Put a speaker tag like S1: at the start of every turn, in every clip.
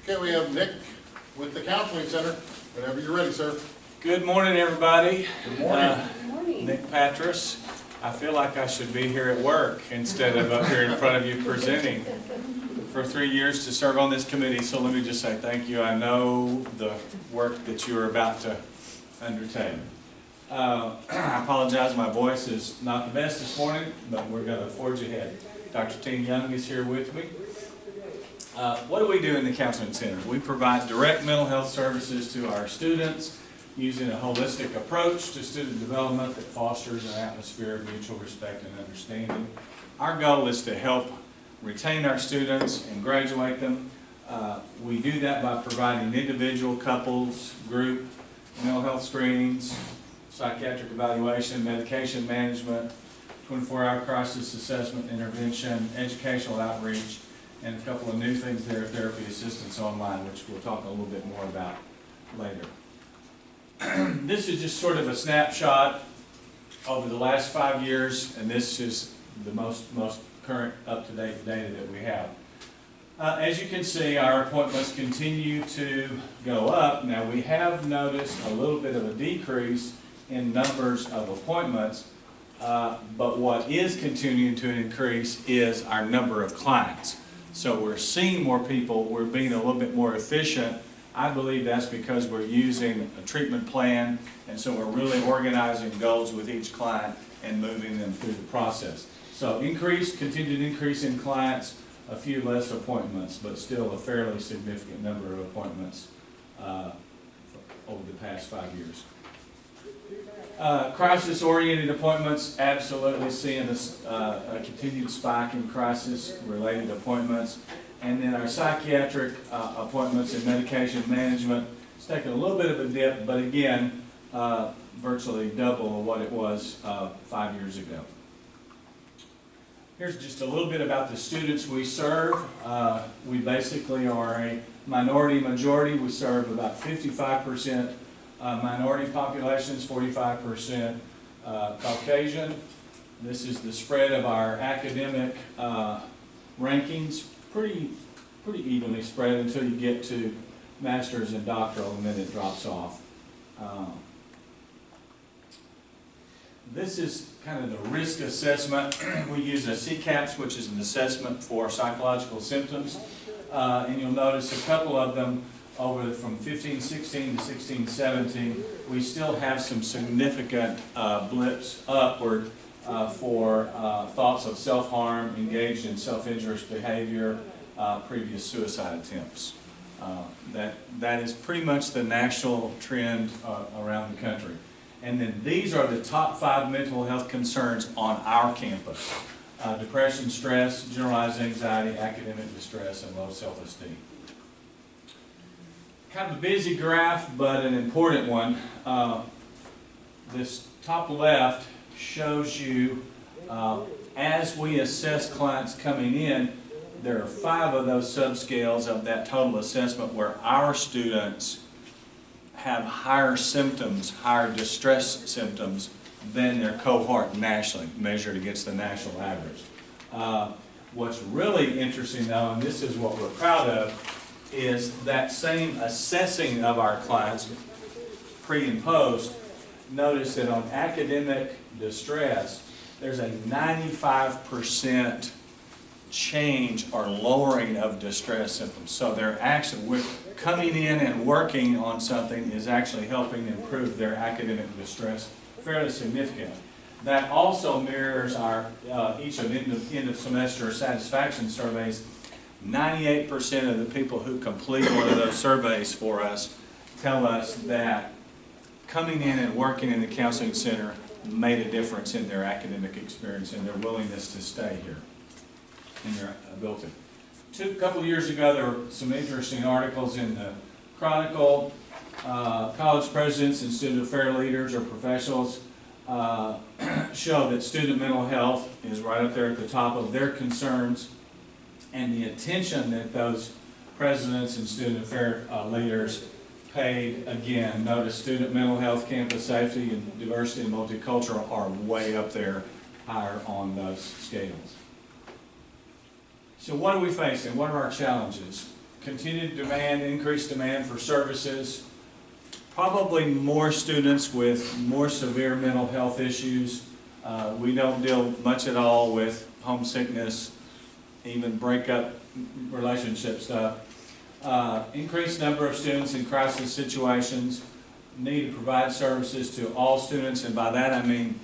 S1: Okay, we have Nick with the Counseling Center. Whenever you're ready, sir.
S2: Good morning, everybody.
S1: Good morning.
S3: Good morning.
S2: Nick Patras. I feel like I should be here at work instead of up here in front of you presenting. For 3 years to serve on this committee, so let me just say thank you. I know the work that you are about to undertake. I apologize, my voice is not the best this morning, but we're going to forge ahead. Dr. Tina Young is here with me. What do we do in the Counseling Center? We provide direct mental health services to our students using a holistic approach to student development that fosters an atmosphere of mutual respect and understanding. Our goal is to help retain our students and graduate them. We do that by providing individual, couples, group, mental health screenings, psychiatric evaluation, medication management, 24-hour crisis assessment intervention, educational outreach, and a couple of new things there, therapy assistance online, which we'll talk a little bit more about later. This is just sort of a snapshot over the last 5 years, and this is the most current up-to-date data that we have. As you can see, our appointments continue to go up. Now, we have noticed a little bit of a decrease in numbers of appointments, but what is continuing to increase is our number of clients. So we're seeing more people, we're being a little bit more efficient. I believe that's because we're using a treatment plan, and so we're really organizing goals with each client and moving them through the process. So continued increase in clients, a few less appointments, but still a fairly significant number of appointments over the past 5 years. Crisis-oriented appointments, absolutely seeing a continued spike in crisis-related appointments. And then our psychiatric appointments and medication management, it's taken a little bit of a dip, but again, virtually double what it was 5 years ago. Here's just a little bit about the students we serve. We basically are a minority-majority. We serve about 55% minority populations, 45% Caucasian. This is the spread of our academic rankings, pretty evenly spread until you get to master's and doctoral, and then it drops off. This is kind of the risk assessment. We use a CCAPS, which is an assessment for psychological symptoms. And you'll notice a couple of them over from 15-16 to 16-17. We still have some significant blips upward for thoughts of self-harm, engaged in self-injurious behavior, previous suicide attempts. That is pretty much the national trend around the country. And then these are the top 5 mental health concerns on our campus. Depression, stress, generalized anxiety, academic distress, and low self-esteem. Kind of a busy graph, but an important one. This top left shows you, as we assess clients coming in, there are 5 of those subscales of that total assessment where our students have higher symptoms, higher distress symptoms than their cohort nationally, measured against the national average. What's really interesting though, and this is what we're proud of, is that same assessing of our clients, pre and post. Notice that on academic distress, there's a 95% change or lowering of distress symptoms. So they're actually, coming in and working on something is actually helping improve their academic distress fairly significantly. That also mirrors our each of end of semester satisfaction surveys. 98% of the people who complete one of those surveys for us tell us that coming in and working in the Counseling Center made a difference in their academic experience and their willingness to stay here and their ability. A couple of years ago, there were some interesting articles in the Chronicle. College presidents and student affairs leaders or professionals show that student mental health is right up there at the top of their concerns, and the attention that those presidents and student affairs leaders paid, again, notice student mental health, campus safety, and diversity and multicultural are way up there, higher on those scales. So what are we facing? What are our challenges? continued demand, increased demand for services, probably more students with more severe mental health issues. We don't deal much at all with homesickness, even breakup relationship stuff. Increased number of students in crisis situations, need to provide services to all students, and by that I mean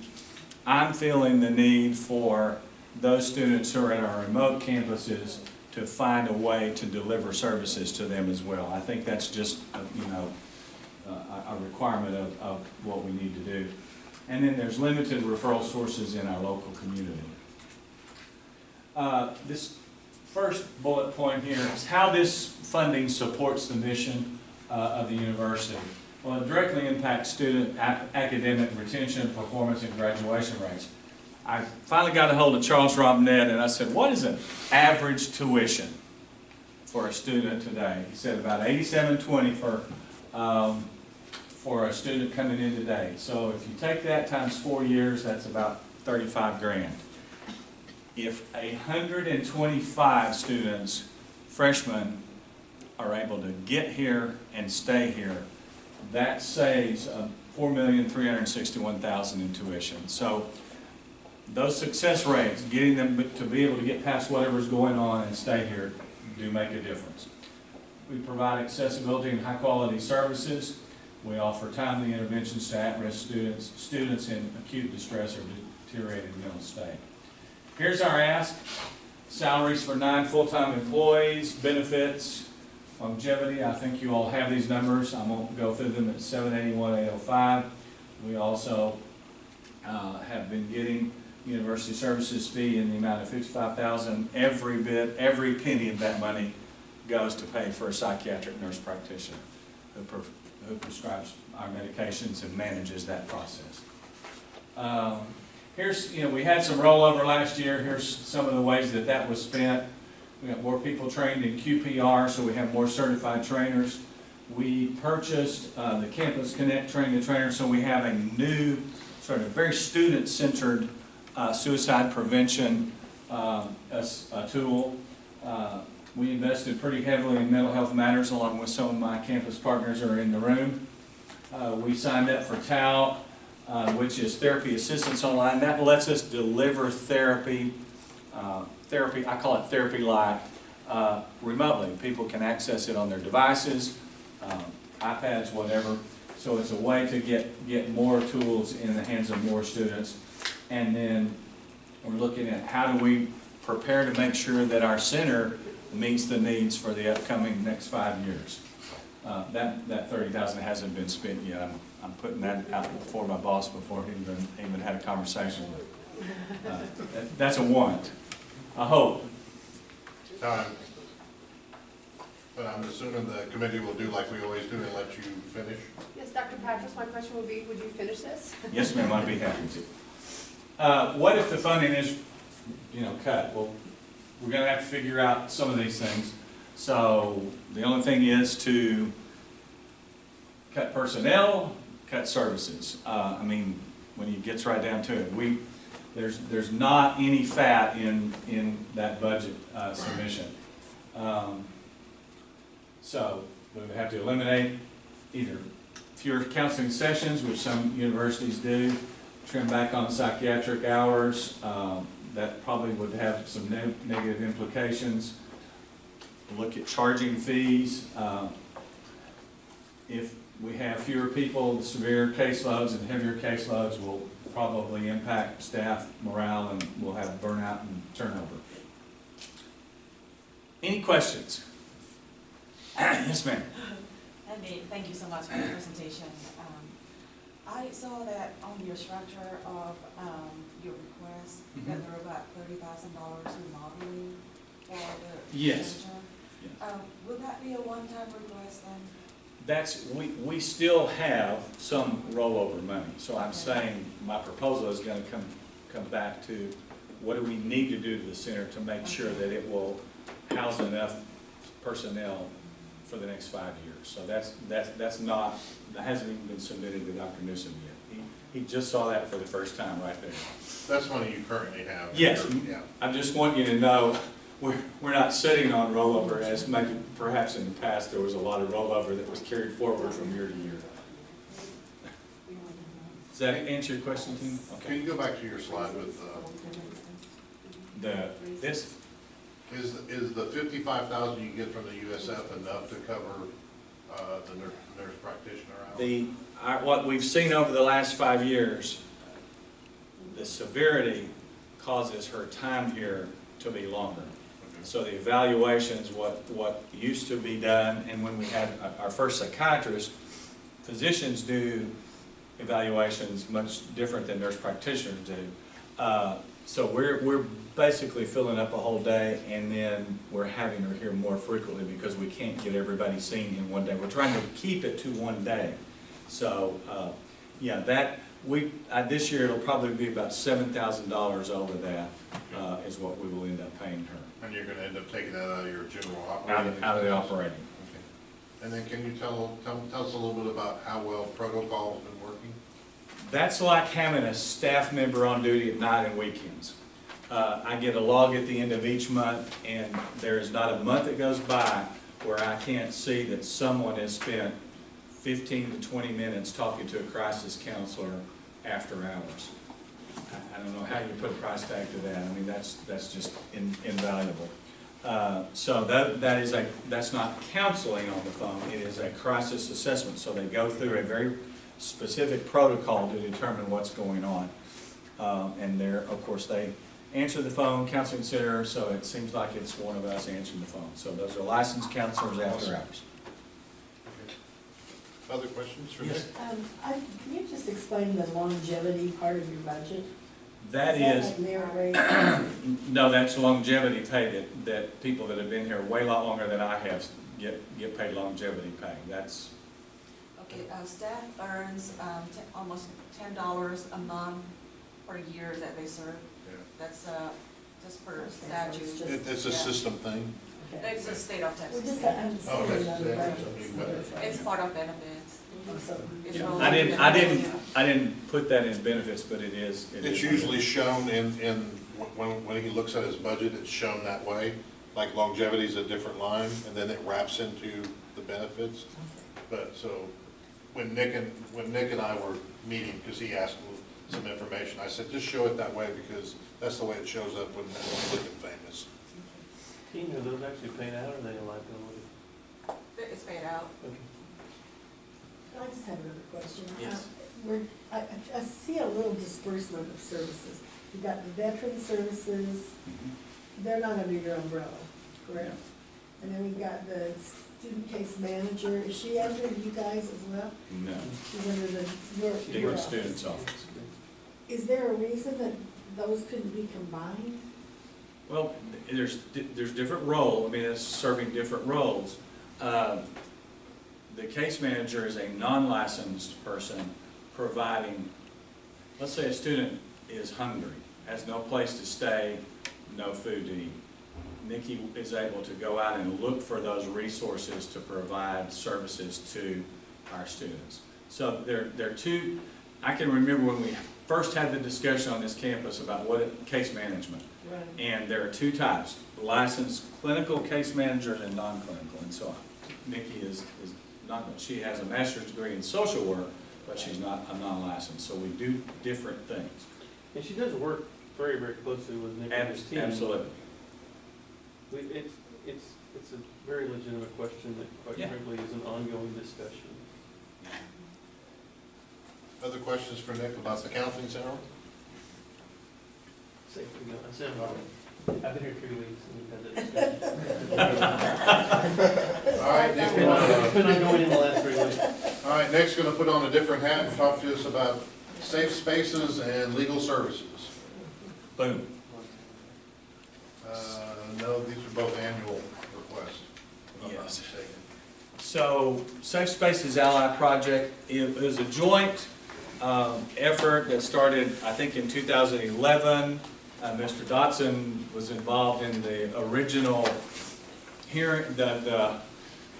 S2: I'm feeling the need for those students who are in our remote campuses to find a way to deliver services to them as well. I think that's just a requirement of what we need to do. And then there's limited referral sources in our local community. This first bullet point here is how this funding supports the mission of the university. Well, it directly impacts student academic retention, performance, and graduation rates. I finally got a hold of Charles Robinette and I said, what is an average tuition for a student today? He said about $87.20 for a student coming in today. So if you take that times 4 years, that's about 35 grand. If 125 students, freshmen, are able to get here and stay here, that saves $4,361,000 in tuition. So those success rates, getting them to be able to get past whatever's going on and stay here, do make a difference. We provide accessibility and high-quality services. We offer timely interventions to at-risk students in acute distress or deteriorated mental state. Here's our ask. Salaries for 9 full-time employees, benefits, longevity. I think you all have these numbers. I won't go through them. At $781,805. We also have been getting university services fee in the amount of $55,000. Every penny of that money goes to pay for a psychiatric nurse practitioner who prescribes our medications and manages that process. We had some rollover last year. Here's some of the ways that was spent. We got more people trained in QPR, so we have more certified trainers. We purchased the Campus Connect Train the Trainer, so we have a new, sort of very student-centered suicide prevention tool. We invested pretty heavily in mental health matters, along with some of my campus partners who are in the room. We signed up for TAMUC, which is Therapy Assistance Online. That lets us deliver therapy, I call it therapy-like, remotely. People can access it on their devices, iPads, whatever. So it's a way to get more tools in the hands of more students. And then we're looking at how do we prepare to make sure that our center meets the needs for the upcoming next 5 years. That $30,000 hasn't been spent yet. I'm putting that out before my boss before he even had a conversation with. That's a want. I hope.
S1: Time. But I'm assuming the committee will do like we always do and let you finish.
S3: Yes, Dr. Patrick, my question would be, would you finish this?
S2: Yes, ma'am, I'd be happy to. What if the funding is, cut? Well, we're going to have to figure out some of these things. So the only thing is to cut personnel, cut services. When it gets right down to it, there's not any fat in that budget submission. So we would have to eliminate either fewer counseling sessions, which some universities do, trim back on psychiatric hours. That probably would have some negative implications. Look at charging fees. If we have fewer people, severe caseloads and heavier caseloads will probably impact staff morale, and we'll have burnout and turnover. Any questions? Yes, ma'am.
S4: Andy, thank you so much for the presentation. I saw that on your structure of your request that there were about $30,000 remodeling for the
S2: Yes.
S4: center. Would that be a one-time request then?
S2: We still have some rollover money. So I'm saying my proposal is going to come back to what do we need to do to the center to make sure that it will house enough personnel for the next 5 years. So that hasn't even been submitted to Dr. Newsom yet. He just saw that for the first time right there.
S1: That's money you currently have.
S2: Yes.
S1: Yeah.
S2: I just want you to know we're not sitting on rollover as maybe perhaps in the past there was a lot of rollover that was carried forward from year to year. Does that answer your question, Tina?
S1: Can you go back to your slide with,
S2: This,
S1: is the 55,000 you get from the USF enough to cover the nurse practitioner hours?
S2: what we've seen over the last 5 years, the severity causes her time here to be longer. So the evaluations, what used to be done, and when we had our first psychiatrist, physicians do evaluations much different than nurse practitioners do. So we're basically filling up a whole day, and then we're having her here more frequently because we can't get everybody seen in one day. We're trying to keep it to one day. So yeah, this year it'll probably be about $7,000 over that is what we will end up paying her.
S1: And you're going to end up taking that out of your general operating?
S2: Out of the operating.
S1: Okay. And then can you tell us a little bit about how well protocol has been working?
S2: That's like having a staff member on duty at night and weekends. I get a log at the end of each month, and there is not a month that goes by where I can't see that someone has spent 15 to 20 minutes talking to a crisis counselor after hours. I don't know how you put a price tag to that. I mean, that's just invaluable. So that's not counseling on the phone. It is a crisis assessment. So they go through a very specific protocol to determine what's going on. And of course, they answer the phone, counseling center, so it seems like it's one of us answering the phone. So those are licensed counselors after hours.
S1: Other questions for Nick?
S2: Yes.
S5: Can you just explain the longevity part of your budget?
S2: That
S5: Is
S2: is,
S5: that like merit rate?
S2: no, that's longevity pay that people that have been here way lot longer than I have get paid longevity pay. That's,
S4: Okay, staff earns almost $10 a month per year that they serve.
S1: Yeah.
S4: That's just per
S5: Okay, so
S4: statute.
S5: it's just-
S1: It's a system thing?
S5: Okay.
S4: It's a state of
S5: Well,
S4: Texas.
S5: just,
S4: thing.
S5: I'm just
S1: Oh,
S5: saying
S1: that's-
S5: another
S1: that's-
S5: budget.
S1: that's-
S4: It's part of benefits.
S5: So-
S4: It's
S2: yeah.
S4: rolled
S2: I
S4: into
S2: didn't put that in benefits, but it is.
S1: It's usually shown when he looks at his budget, it's shown that way. Like longevity is a different line, and then it wraps into the benefits. But so, when Nick and I were meeting, because he asked me some information, I said, just show it that way, because that's the way it shows up when we're looking famous.
S6: Tina, are those actually paid out, or are they a liability?
S4: It's paid out.
S6: Okay.
S5: I just have another question.
S2: Yes.
S5: I see a little disbursement of services. You've got the veteran services, they're not under your umbrella, correct? And then we've got the student case manager, is she under you guys as well?
S2: No,
S5: She's under your
S2: different
S5: office.
S2: students office.
S5: Is there a reason that those couldn't be combined?
S2: Well, there's different roles. I mean, it's serving different roles. The case manager is a non-licensed person providing, let's say a student is hungry, has no place to stay, no food to eat. Nikki is able to go out and look for those resources to provide services to our students. So there are two, I can remember when we first had the discussion on this campus about case management.
S5: Right.
S2: And there are two types, licensed clinical case managers and non-clinical, and so on. Nikki is not, she has a master's degree in social work, but she's not a non-licensed, so we do different things.
S6: And she does work very, very closely with Nick and his team.
S2: Absolutely.
S6: It's a very legitimate question that, quite
S2: Yeah.
S6: frankly, is an ongoing discussion.
S1: Other questions for Nick about the counseling center?
S6: Safely done. I said, I've been here 3 weeks and we've had that discussion.
S1: All right, Nick,
S6: It's been ongoing in the last 3 weeks.
S1: all right, Nick's gonna put on a different hat and talk to us about safe spaces and legal services.
S2: Boom.
S1: No, these are both annual requests, if I'm not
S2: Yes.
S1: mistaken.
S2: So, Safe Spaces Ally Project, it was a joint effort that started, I think, in 2011. Mr. Dotson was involved in the original hearing,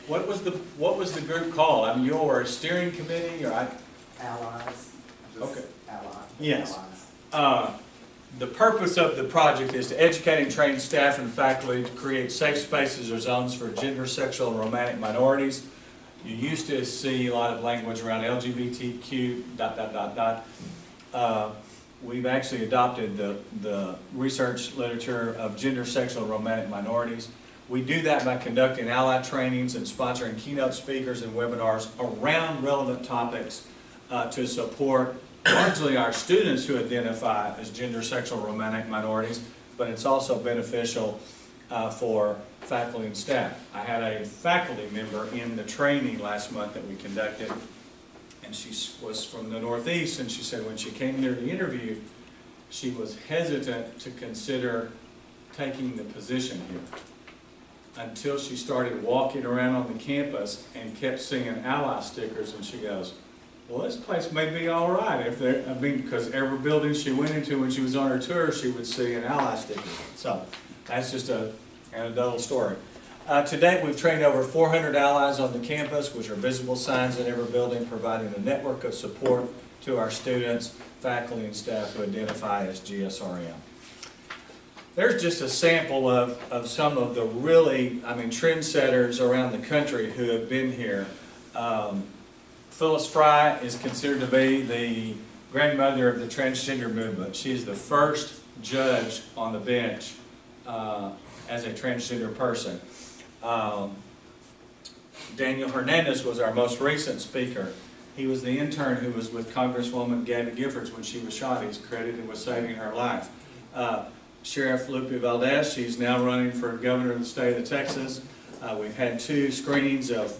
S2: what was the group called? I mean, you were a steering committee, or
S7: Allies. Just
S2: Okay.
S7: Allies.
S2: Yes.
S7: Allies.
S2: The purpose of the project is to educate and train staff and faculty to create safe spaces or zones for gender, sexual, and romantic minorities. You used to see a lot of language around LGBTQ, ... We've actually adopted the research literature of gender, sexual, and romantic minorities. We do that by conducting ally trainings and sponsoring keynote speakers and webinars around relevant topics to support largely our students who identify as gender, sexual, romantic minorities, but it's also beneficial for faculty and staff. I had a faculty member in the training last month that we conducted, and she was from the Northeast, and she said when she came here to interview, she was hesitant to consider taking the position here until she started walking around on the campus and kept seeing ally stickers, and she goes, well, this place may be all right if there, I mean, because every building she went into when she was on her tour, she would see an ally sticker. So that's just an anecdotal story. To date, we've trained over 400 allies on the campus, which are visible signs in every building, providing a network of support to our students, faculty, and staff who identify as GSRM. There's just a sample of some of the really, trendsetters around the country who have been here. Phyllis Fry is considered to be the grandmother of the transgender movement. She is the first judge on the bench as a transgender person. Daniel Hernandez was our most recent speaker. He was the intern who was with Congresswoman Gabby Giffords when she was shot. He's credited with saving her life. Sheriff Lupe Valdez, she's now running for governor of the state of Texas. We've had 2 screenings of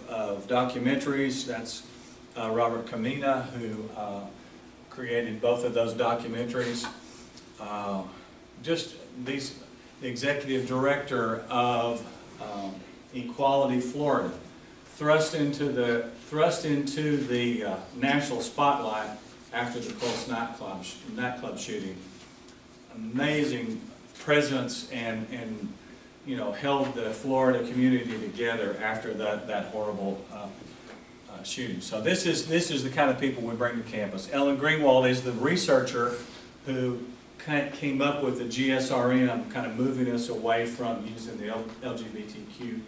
S2: documentaries. That's Robert Kamina, who created both of those documentaries. The executive director of Equality Florida, thrust into the national spotlight after the Pulse nightclub shooting. Amazing presence and held the Florida community together after that horrible shooting. So this is the kind of people we bring to campus. Ellen Greenwald is the researcher who came up with the GSRM, kind of moving us away from using the LGBTQ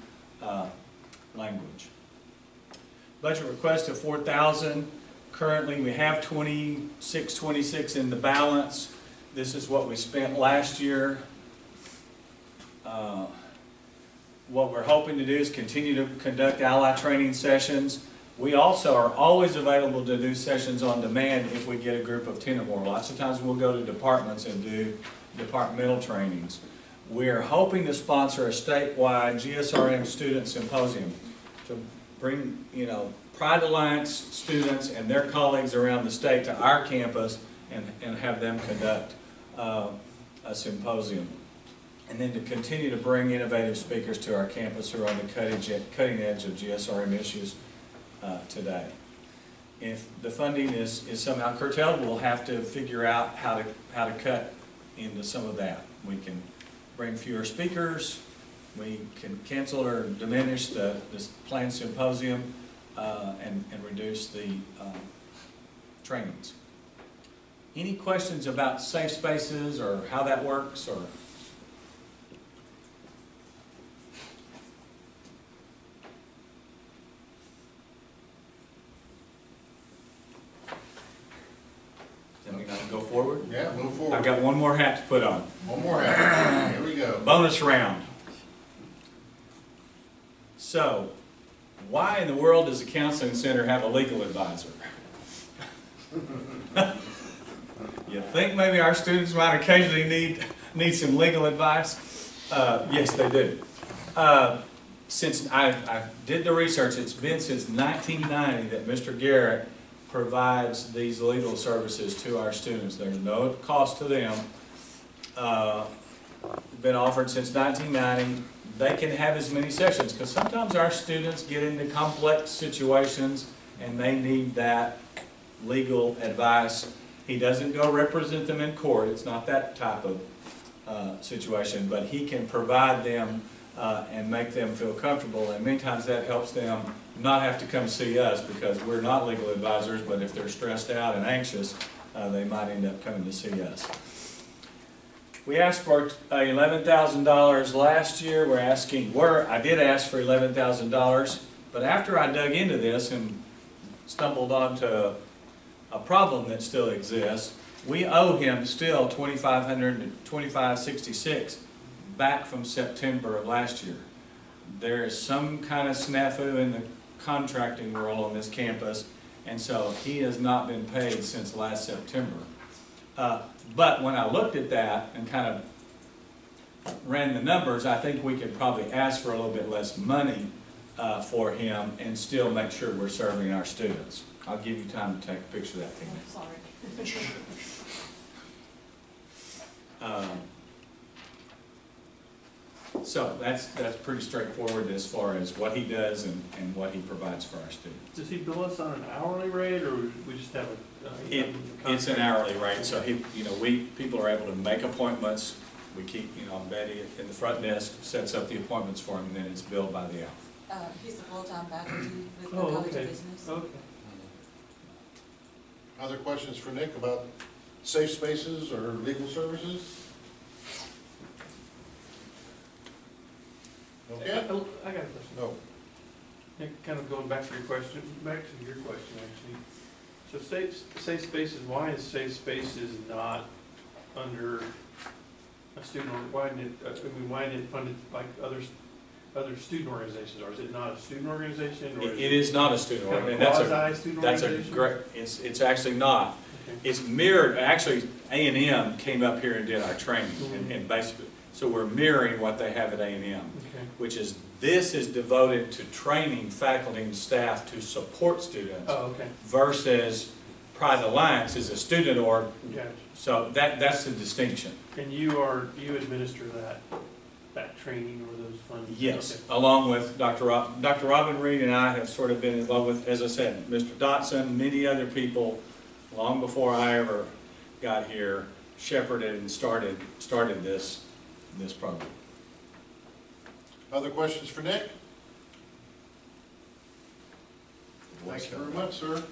S2: language. Budget request of $4,000. Currently we have 26 in the balance. This is what we spent last year. What we're hoping to do is continue to conduct ally training sessions. We also are always available to do sessions on demand if we get a group of 10 or more. Lots of times we'll go to departments and do departmental trainings. We're hoping to sponsor a statewide GSRM student symposium to bring, Pride Alliance students and their colleagues around the state to our campus and have them conduct a symposium. And then to continue to bring innovative speakers to our campus who are on the cutting edge of GSRM issues today. If the funding is somehow curtailed, we'll have to figure out how to cut into some of that. We can bring fewer speakers, we can cancel or diminish this planned symposium, and reduce the trainings. Any questions about safe spaces or how that works? Or does that mean I can go forward?
S1: Yeah, move forward.
S2: I've got one more hat to put on.
S1: One more hat. Here we go.
S2: Bonus round. So, why in the world does a counseling center have a legal advisor? You think maybe our students might occasionally need some legal advice? Yes, they do. Since I did the research, it's been since 1990 that Mr. Garrett provides these legal services to our students. There's no cost to them. Been offered since 1990. They can have as many sessions because sometimes our students get into complex situations and they need that legal advice. He doesn't go represent them in court. It's not that type of situation, but he can provide them and make them feel comfortable, and many times that helps them not have to come see us because we're not legal advisors, but if they're stressed out and anxious, they might end up coming to see us. We asked for $11,000 last year. I did ask for $11,000, but after I dug into this and stumbled onto a problem that still exists, we owe him still $2,566 back from September of last year. There is some kind of snafu in the contracting world on this campus, and so he has not been paid since last September. But when I looked at that and kind of ran the numbers, I think we could probably ask for a little bit less money for him and still make sure we're serving our students. I'll give you time to take a picture of that thing.
S4: Sorry.
S2: So that's pretty straightforward as far as what he does and what he provides for our students.
S6: Does he bill us on an hourly rate, or we just have a?
S2: It's an hourly rate, so people are able to make appointments. We keep, Betty in the front desk sets up the appointments for him, and then it's billed by the hour.
S4: He's a full-time faculty with the
S6: Oh,
S4: College
S6: okay.
S4: of Business.
S6: Okay.
S1: Other questions for Nick about safe spaces or legal services? Okay?
S6: I got a question.
S1: No.
S6: Nick, kind of going back to your question, actually. So safe spaces, why is safe spaces not under a student, or why isn't it funded like other student organizations, or is it not a student organization? Or
S2: It is not a student organization.
S6: Quasi-student
S2: That's a
S6: organization?
S2: great, it's actually not.
S6: Okay.
S2: It's mirrored, actually, A&M came up here and did our training, and basically, so we're mirroring what they have at A&M,
S6: Okay.
S2: which is, this is devoted to training faculty and staff to support students,
S6: Oh, okay,
S2: versus Pride Alliance is a student org,
S6: gotcha.
S2: so that's the distinction.
S6: And you administer that training or those funds?
S2: Yes,
S6: Okay.
S2: along with Dr. Robin Reed and I have sort of been involved with, as I said, Mr. Dotson, many other people, long before I ever got here, shepherded and started this program.
S1: Other questions for Nick? Thank you very much, sir.